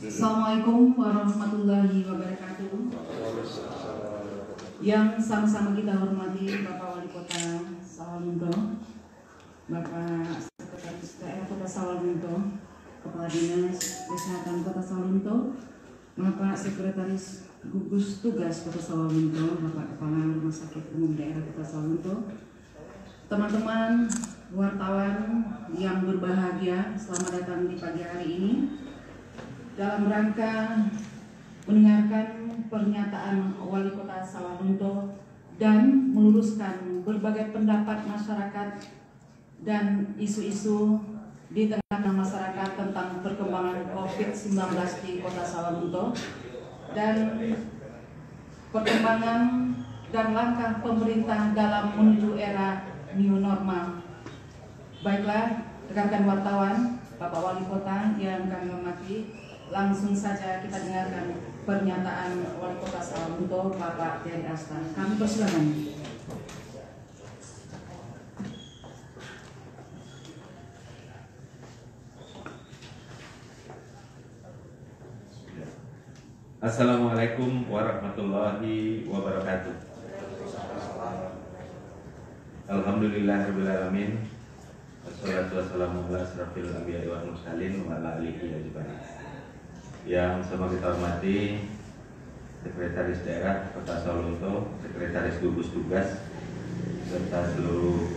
Assalamualaikum warahmatullahi wabarakatuh. Yang sama-sama kita hormati Bapak Wali Kota Sawalunto, Bapak Sekretaris Daerah Kota Sawalunto, Kepala Dinas Kesehatan Kota Sawalunto, Bapak Sekretaris Gugus Tugas Kota Sawalunto, Bapak Kepala Rumah Sakit Umum Daerah Kota Sawalunto, teman-teman wartawan yang berbahagia, selamat datang di pagi hari ini dalam rangka mendengarkan pernyataan Wali Kota Sawalunto dan meluruskan berbagai pendapat masyarakat dan isu-isu di tengah masyarakat tentang perkembangan COVID-19 di Kota Sawalunto dan perkembangan dan langkah pemerintah dalam menuju era new normal. Baiklah, rekan-rekan wartawan, Bapak Wali Kota yang kami hormati, langsung saja kita dengarkan pernyataan Wali Kota Sawalunto, Bapak Ferry Asta. Kami persilakan. Assalamualaikum warahmatullahi wabarakatuh. Alhamdulillahirrahmanirrahim. Wassalatu wassalamu ala asrafil anbiya'i wal mursalin wa ala alihi ajmain. Yang sama kita hormati Sekretaris Daerah Kota Sawalunto, Sekretaris Gugus Tugas, serta seluruh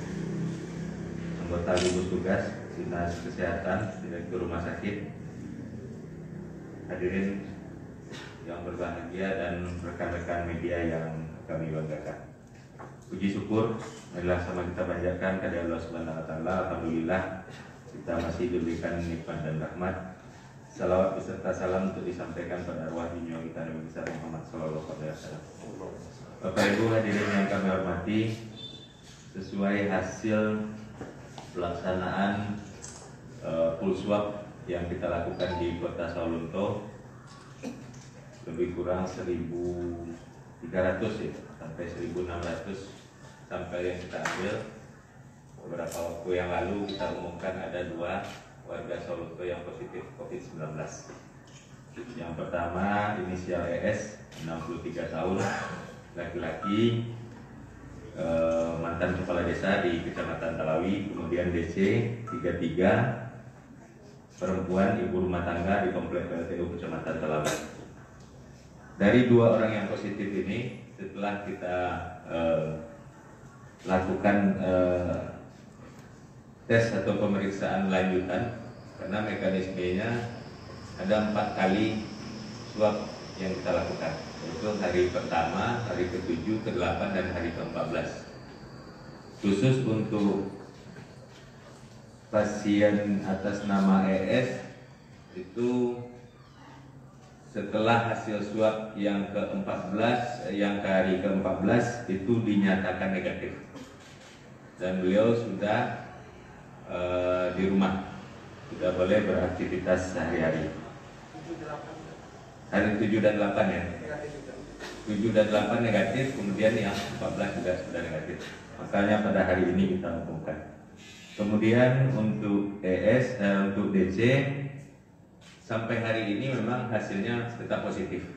anggota gugus tugas, Dinas Kesehatan, Direktur Rumah Sakit, hadirin yang berbahagia dan rekan-rekan media yang kami banggakan. Puji syukur adalah sama kita panjatkan kepada Allah Subhanahu wa taala. Alhamdulillah kita masih diberikan nikmat dan rahmat. Salawat beserta salam untuk disampaikan pada arwah junjungan kita Nabi besar Muhammad sallallahu alaihi wasallam. Bapak Ibu hadirin yang kami hormati, sesuai hasil pelaksanaan full swab yang kita lakukan di Kota Sawalunto, lebih kurang 1.300 ya, sampai 1.600 sampai yang kita ambil. Beberapa waktu yang lalu kita umumkan ada 2 warga Sawalunto yang positif COVID-19. Yang pertama inisial ES, 63 tahun, laki-laki, mantan kepala desa di Kecamatan Talawi. Kemudian DC 33, perempuan, ibu rumah tangga di Komplek PLTU Kecamatan Talawi. Dari 2 orang yang positif ini, setelah kita lakukan tes atau pemeriksaan lanjutan, karena mekanismenya ada 4 kali swab yang kita lakukan, yaitu hari pertama, hari ke-7, ke-8, dan hari ke-14. Khusus untuk pasien atas nama ES itu setelah hasil swab yang ke-14, yang ke hari ke-14 itu dinyatakan negatif dan beliau sudah di rumah, sudah boleh beraktivitas sehari-hari. Hari 7 dan 8 ya, 7 dan 8 negatif, kemudian yang 14 juga sudah negatif. Makanya pada hari ini kita umumkan. Kemudian untuk ES dan untuk DC sampai hari ini memang hasilnya tetap positif.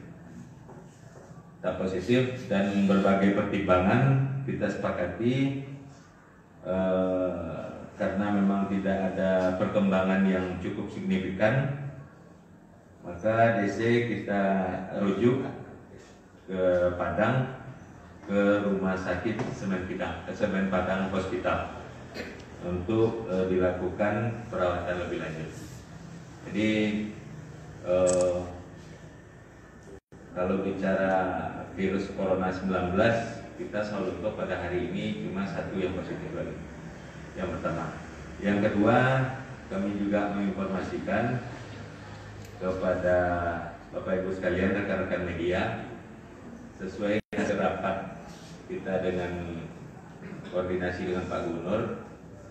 Tetap positif, dan berbagai pertimbangan kita sepakati karena memang tidak ada perkembangan yang cukup signifikan, maka DC kita rujuk ke Padang, ke Rumah Sakit Semen Padang Hospital untuk dilakukan perawatan lebih lanjut. Jadi kalau bicara virus Corona 19, kita Sawalunto pada hari ini cuma 1 yang positif lagi. Yang pertama. Yang kedua, kami juga menginformasikan kepada Bapak Ibu sekalian, rekan-rekan media, sesuai hasil rapat kita dengan koordinasi dengan Pak Gubernur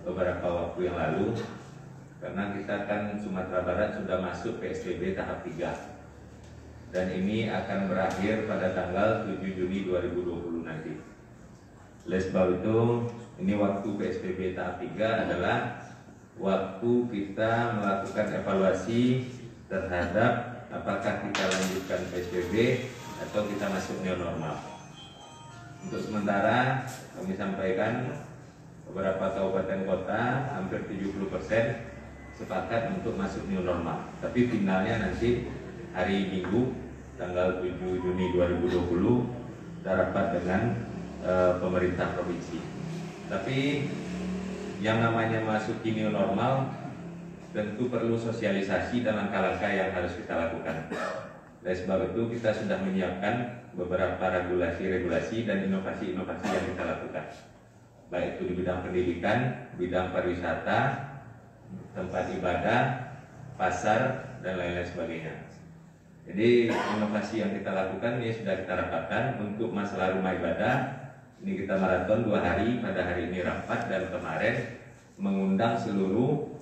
beberapa waktu yang lalu, karena kita kan Sumatera Barat sudah masuk PSBB tahap 3 dan ini akan berakhir pada tanggal 7 Juni 2020 nanti. Oleh sebab itu, ini waktu PSBB tahap 3 adalah waktu kita melakukan evaluasi terhadap apakah kita lanjutkan PSBB atau kita masuk new normal. Untuk sementara kami sampaikan beberapa kabupaten kota hampir 70% sepakat untuk masuk new normal. Tapi finalnya nanti hari Minggu tanggal 7 Juni 2020 kita rapat dengan pemerintah provinsi. Tapi yang namanya masuk new normal tentu perlu sosialisasi dan langkah-langkah yang harus kita lakukan. Oleh sebab itu kita sudah menyiapkan beberapa regulasi dan inovasi-inovasi yang kita lakukan, baik itu di bidang pendidikan, bidang pariwisata, tempat ibadah, pasar, dan lain-lain sebagainya. Jadi inovasi yang kita lakukan ini sudah kita rapatkan. Untuk masalah rumah ibadah, ini kita maraton 2 hari, pada hari ini rapat dan kemarin mengundang seluruh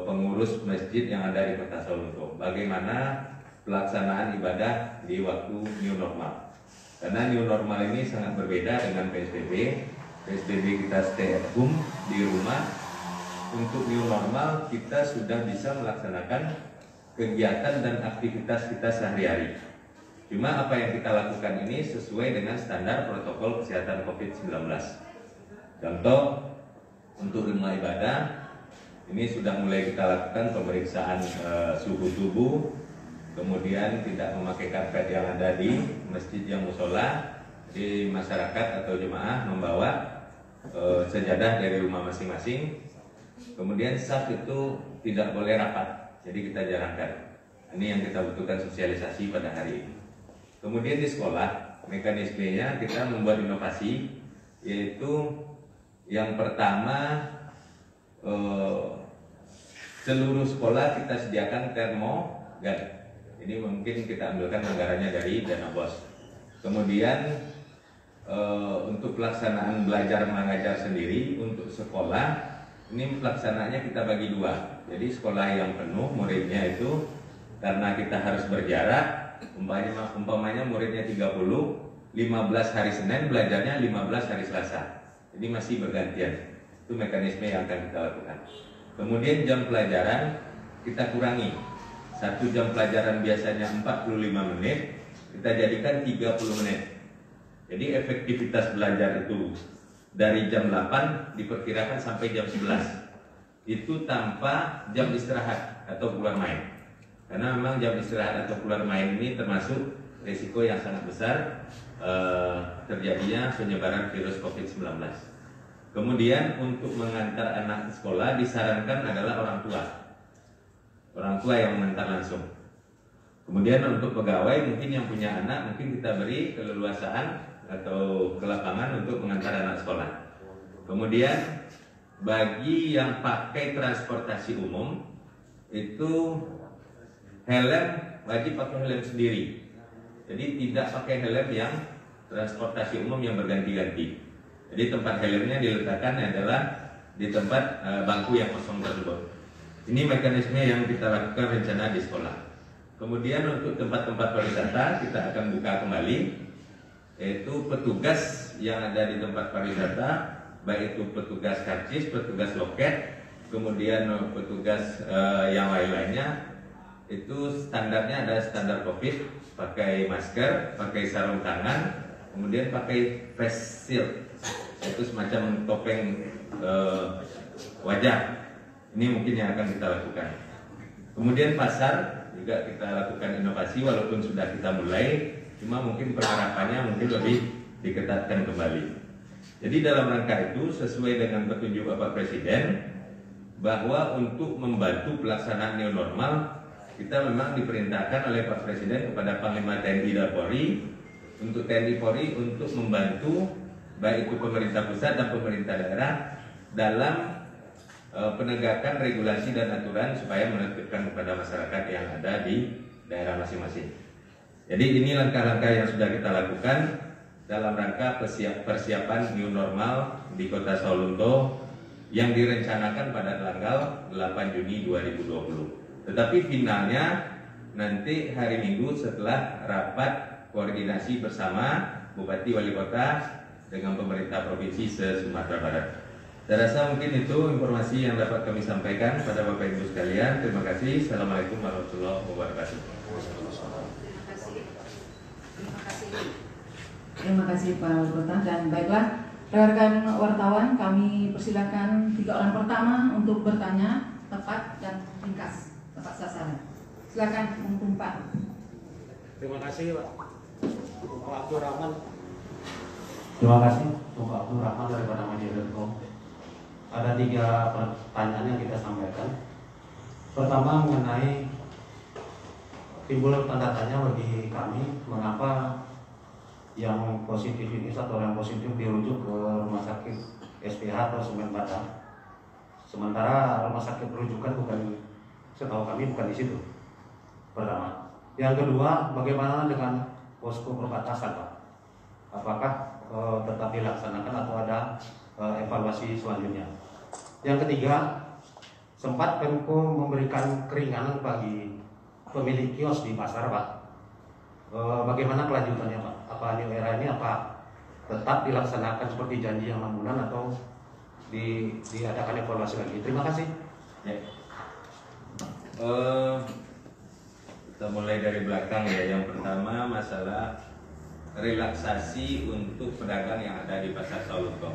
pengurus masjid yang ada di Kota Sawalunto. Bagaimana pelaksanaan ibadah di waktu new normal? Karena new normal ini sangat berbeda dengan PSBB. PSBB kita stay at home di rumah. Untuk new normal kita sudah bisa melaksanakan kegiatan dan aktivitas kita sehari-hari. Cuma apa yang kita lakukan ini sesuai dengan standar protokol kesehatan COVID-19. Contoh, untuk rumah ibadah ini sudah mulai kita lakukan pemeriksaan suhu tubuh, kemudian tidak memakai karpet yang ada di masjid yang musola. Di masyarakat atau jemaah membawa sejadah dari rumah masing-masing. Kemudian saf itu tidak boleh rapat, jadi kita jarangkan. Ini yang kita butuhkan sosialisasi pada hari ini. Kemudian di sekolah, mekanismenya kita membuat inovasi, yaitu yang pertama seluruh sekolah kita sediakan termogan. Ini mungkin kita ambilkan anggarannya dari dana BOS. Kemudian untuk pelaksanaan belajar mengajar sendiri untuk sekolah, ini pelaksanaannya kita bagi 2. Jadi sekolah yang penuh muridnya itu karena kita harus berjarak, umpamanya muridnya 30, 15 hari Senin belajarnya 15 hari Selasa. Jadi masih bergantian. Itu mekanisme yang akan kita lakukan. Kemudian jam pelajaran kita kurangi. 1 jam pelajaran biasanya 45 menit, kita jadikan 30 menit. Jadi efektivitas belajar itu dari jam 8 diperkirakan sampai jam 11. Itu tanpa jam istirahat atau keluar main. Karena memang jam istirahat atau keluar main ini termasuk risiko yang sangat besar terjadinya penyebaran virus COVID-19. Kemudian untuk mengantar anak ke sekolah disarankan adalah orang tua. Orang tua yang mengantar langsung. Kemudian untuk pegawai mungkin yang punya anak, mungkin kita beri keleluasaan atau ke lapangan untuk mengantar anak sekolah. Kemudian bagi yang pakai transportasi umum itu helm wajib pakai helm sendiri. Jadi tidak pakai helm yang transportasi umum yang berganti-ganti. Jadi tempat helmnya diletakkan adalah di tempat bangku yang kosong tersebut. Ini mekanisme yang kita lakukan rencana di sekolah. Kemudian untuk tempat-tempat pariwisata kita akan buka kembali, yaitu petugas yang ada di tempat pariwisata, baik itu petugas karcis, petugas loket, kemudian petugas yang lain-lainnya, itu standarnya ada standar COVID, pakai masker, pakai sarung tangan, kemudian pakai face shield, itu semacam topeng wajah. Ini mungkin yang akan kita lakukan. Kemudian pasar juga kita lakukan inovasi, walaupun sudah kita mulai, cuma mungkin penerapannya mungkin lebih diketatkan kembali. Jadi dalam rangka itu sesuai dengan petunjuk Bapak Presiden bahwa untuk membantu pelaksanaan new normal, kita memang diperintahkan oleh Pak Presiden kepada Panglima TNI dan Polri untuk TNI Polri untuk membantu baik itu pemerintah pusat dan pemerintah daerah dalam penegakan regulasi dan aturan supaya menertibkan kepada masyarakat yang ada di daerah masing-masing. Jadi ini langkah-langkah yang sudah kita lakukan dalam rangka persiapan new normal di Kota Sawalunto yang direncanakan pada tanggal 8 Juni 2020. Tetapi finalnya nanti hari Minggu setelah rapat koordinasi bersama Bupati Wali Kota dengan pemerintah provinsi se-Sumatera Barat. Saya rasa mungkin itu informasi yang dapat kami sampaikan pada Bapak Ibu sekalian. Terima kasih. Assalamualaikum warahmatullahi wabarakatuh. Terima kasih Pak Wali Kota. Dan baiklah, rekan wartawan, kami persilakan 3 orang pertama untuk bertanya tepat dan ringkas, tepat sasaran. Silakan Bung Pak. Terima kasih Pak. Bapak Abdul Rahman. Terima kasih Bapak Abdul Rahman daripada Media.com. Ada 3 pertanyaan yang kita sampaikan. Pertama mengenai timbul tanda tanya bagi kami, mengapa yang positif ini atau yang positif dirujuk ke rumah sakit SPH atau Semen Padang, sementara rumah sakit rujukan bukan, setahu kami bukan di situ. Pertama. Yang kedua, bagaimana dengan posko perbatasan Pak? Apakah tetap dilaksanakan atau ada evaluasi selanjutnya? Yang ketiga, sempat Pemko memberikan keringanan bagi pemilik kios di pasar Pak. Bagaimana kelanjutannya Pak? Apa new era ini apa tetap dilaksanakan seperti janji yang 6 bulan atau diadakan evaluasi lagi? Terima kasih. Ya. Kita mulai dari belakang ya. Yang pertama masalah relaksasi untuk pedagang yang ada di Pasar Sawalunto.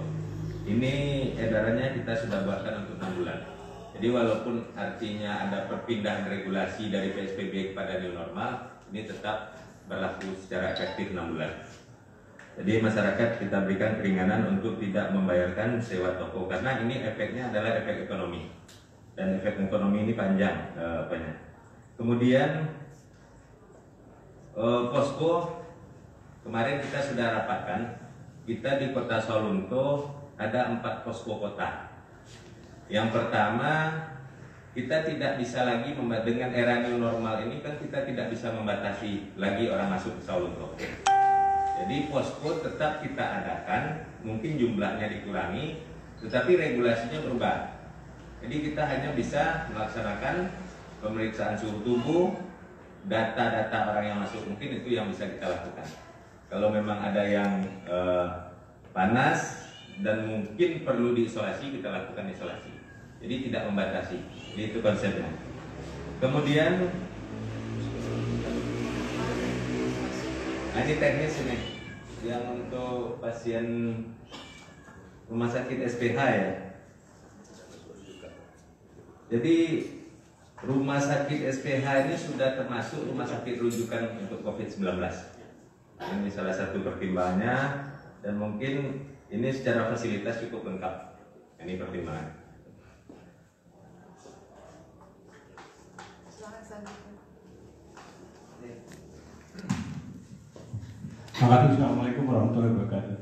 Ini edarannya kita sudah buatkan untuk 6 bulan. Jadi walaupun artinya ada perpindahan regulasi dari PSBB kepada new normal, ini tetap berlaku secara efektif 6 bulan. Jadi masyarakat kita berikan keringanan untuk tidak membayarkan sewa toko karena ini efeknya adalah efek ekonomi dan efek ekonomi ini panjang Kemudian posko kemarin kita sudah rapatkan. Kita di Kota Sawalunto ada 4 posko kota. Yang pertama, kita tidak bisa lagi dengan era new normal ini kan kita tidak bisa membatasi lagi orang masuk ke Sawalunto. Jadi posko tetap kita adakan, mungkin jumlahnya dikurangi, tetapi regulasinya berubah. Jadi kita hanya bisa melaksanakan pemeriksaan suhu tubuh, data-data orang yang masuk, mungkin itu yang bisa kita lakukan. Kalau memang ada yang panas dan mungkin perlu diisolasi, kita lakukan isolasi. Jadi tidak membatasi. Jadi itu konsepnya. Kemudian ini teknis ini yang untuk pasien rumah sakit SPH ya. Jadi rumah sakit SPH ini sudah termasuk rumah sakit rujukan untuk COVID-19. Ini salah satu pertimbangannya dan mungkin ini secara fasilitas cukup lengkap. Ini pertimbangan. Terima kasih. Assalamualaikum warahmatullahi wabarakatuh.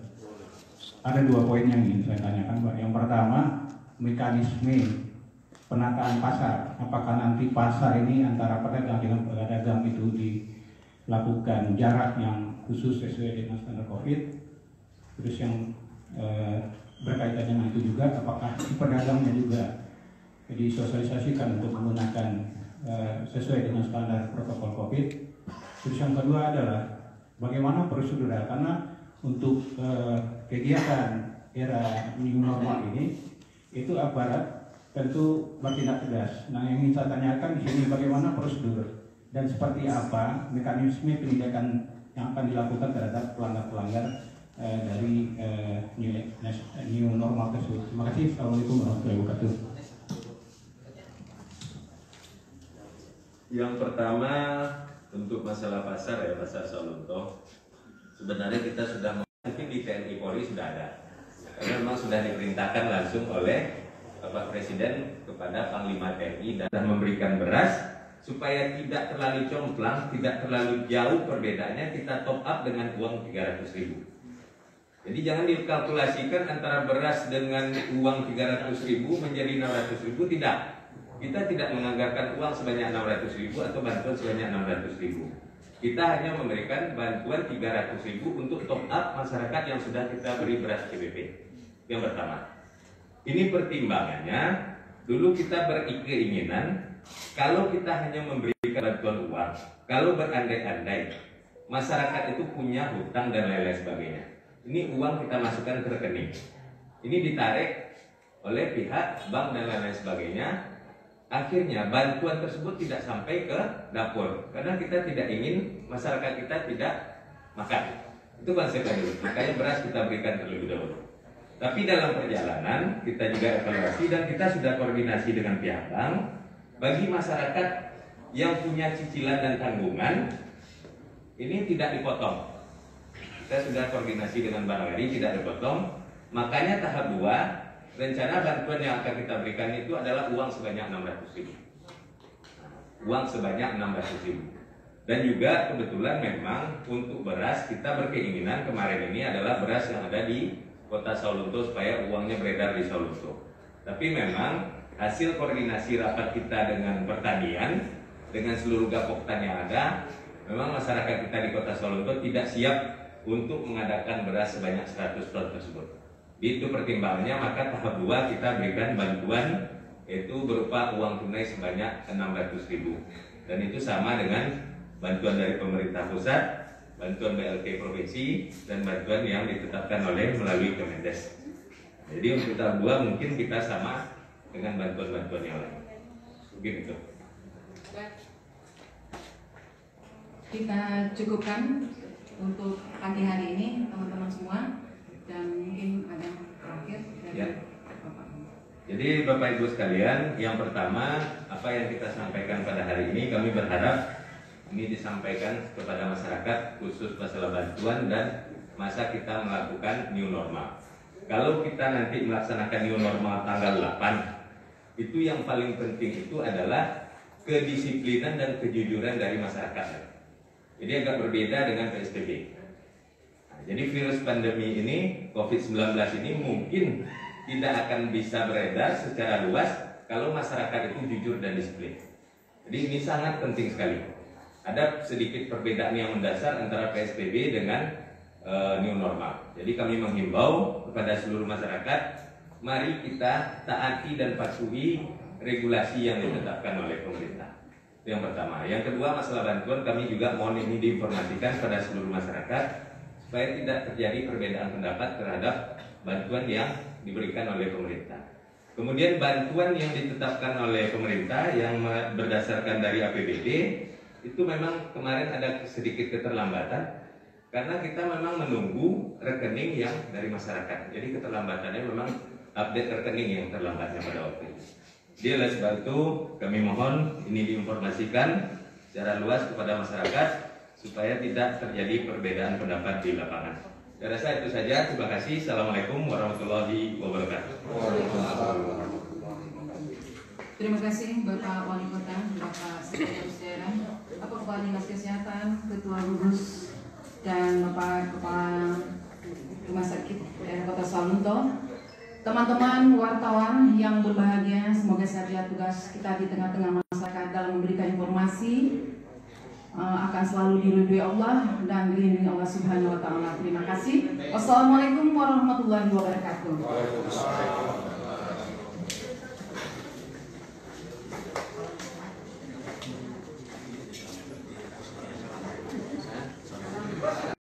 Ada 2 poin yang ingin saya tanyakan Pak. Yang pertama, mekanisme penataan pasar. Apakah nanti pasar ini antara pedagang dengan pedagang itu dilakukan jarak yang khusus sesuai dengan standar COVID? Terus yang berkaitan dengan itu juga, apakah pedagangnya juga disosialisasikan untuk menggunakan sesuai dengan standar protokol COVID? Terus yang kedua adalah bagaimana prosedur, karena untuk kegiatan era new normal ini itu aparat tentu bertindak tegas. Nah, yang ingin saya tanyakan di sini bagaimana prosedur dan seperti apa mekanisme penindakan yang akan dilakukan terhadap pelanggar-pelanggar dari new normal tersebut. Terima kasih. Assalamualaikum warahmatullahi wabarakatuh. Yang pertama untuk masalah pasar ya, Pasar Sawalunto. Sebenarnya kita sudah mungkin di TNI Polri sudah ada. Karena memang sudah diperintahkan langsung oleh Bapak Presiden kepada Panglima TNI dan memberikan beras supaya tidak terlalu jomplang, tidak terlalu jauh perbedaannya, kita top up dengan uang 300.000. Jadi jangan dikalkulasikan antara beras dengan uang 300.000 menjadi 600.000, tidak. Kita tidak menganggarkan uang sebanyak 600.000 atau bantuan sebanyak 600.000. kita hanya memberikan bantuan 300.000 untuk top up masyarakat yang sudah kita beri beras CBP. Yang pertama. Ini pertimbangannya, dulu kita berkeinginan kalau kita hanya memberikan bantuan uang, kalau berandai-andai masyarakat itu punya hutang dan lain-lain sebagainya, ini uang kita masukkan ke rekening, ini ditarik oleh pihak bank dan lain-lain sebagainya, akhirnya bantuan tersebut tidak sampai ke dapur karena kita tidak ingin masyarakat kita tidak makan. Itu konsepnya dulu, makanya beras kita berikan terlebih dahulu. Tapi dalam perjalanan kita juga evaluasi dan kita sudah koordinasi dengan pihak bank. Bagi masyarakat yang punya cicilan dan tanggungan, ini tidak dipotong. Kita sudah koordinasi dengan Bank Agri, tidak dipotong. Makanya tahap 2, rencana bantuan yang akan kita berikan itu adalah uang sebanyak 600.000. Uang sebanyak 600.000. Dan juga kebetulan memang untuk beras kita berkeinginan kemarin ini adalah beras yang ada di Kota Sawalunto supaya uangnya beredar di Sawalunto. Tapi memang hasil koordinasi rapat kita dengan pertanian, dengan seluruh gapoktan yang ada, memang masyarakat kita di Kota Sawalunto tidak siap untuk mengadakan beras sebanyak 100 ton tersebut. Itu pertimbangannya, maka tahap 2 kita berikan bantuan yaitu berupa uang tunai sebanyak 600.000. Dan itu sama dengan bantuan dari pemerintah pusat, bantuan BLT provinsi, dan bantuan yang ditetapkan oleh melalui Kemendes. Jadi untuk tahap 2 mungkin kita sama dengan bantuan-bantuan yang lain. Begitu. Kita cukupkan untuk pagi hari ini teman-teman semua, dan mungkin ada terakhir dari Ya. Bapak. Jadi Bapak Ibu sekalian, yang pertama apa yang kita sampaikan pada hari ini, kami berharap ini disampaikan kepada masyarakat khusus masalah bantuan dan masa kita melakukan new normal. Kalau kita nanti melaksanakan new normal tanggal 8, itu yang paling penting itu adalah kedisiplinan dan kejujuran dari masyarakat. Jadi agak berbeda dengan PSBB. Nah, jadi virus pandemi ini, COVID-19 ini mungkin tidak akan bisa beredar secara luas kalau masyarakat itu jujur dan disiplin. Jadi ini sangat penting sekali. Ada sedikit perbedaan yang mendasar antara PSBB dengan new normal. Jadi kami menghimbau kepada seluruh masyarakat, mari kita taati dan patuhi regulasi yang ditetapkan oleh pemerintah. Itu yang pertama. Yang kedua, masalah bantuan kami juga mohon ini diinformasikan pada seluruh masyarakat supaya tidak terjadi perbedaan pendapat terhadap bantuan yang diberikan oleh pemerintah. Kemudian bantuan yang ditetapkan oleh pemerintah yang berdasarkan dari APBD itu memang kemarin ada sedikit keterlambatan karena kita memang menunggu rekening yang dari masyarakat. Jadi keterlambatannya memang update rekening yang terlambatnya pada waktu itu. Jadi oleh sebab itu kami mohon ini diinformasikan secara luas kepada masyarakat supaya tidak terjadi perbedaan pendapat di lapangan. Saya rasa itu saja. Terima kasih. Assalamualaikum warahmatullahi wabarakatuh. Terima kasih Bapak Wali Kota, Bapak Sekretaris Daerah, Bapak Kepala Dinas Kesehatan, Ketua Gugus, dan Bapak Kepala Rumah Sakit Daerah Kota Sawalunto. Teman-teman wartawan yang berbahagia, semoga saja tugas kita di tengah-tengah masyarakat dalam memberikan informasi akan selalu diridhoi Allah dan dilindungi Allah Subhanahu wa taala. Terima kasih. Wassalamualaikum warahmatullahi wabarakatuh.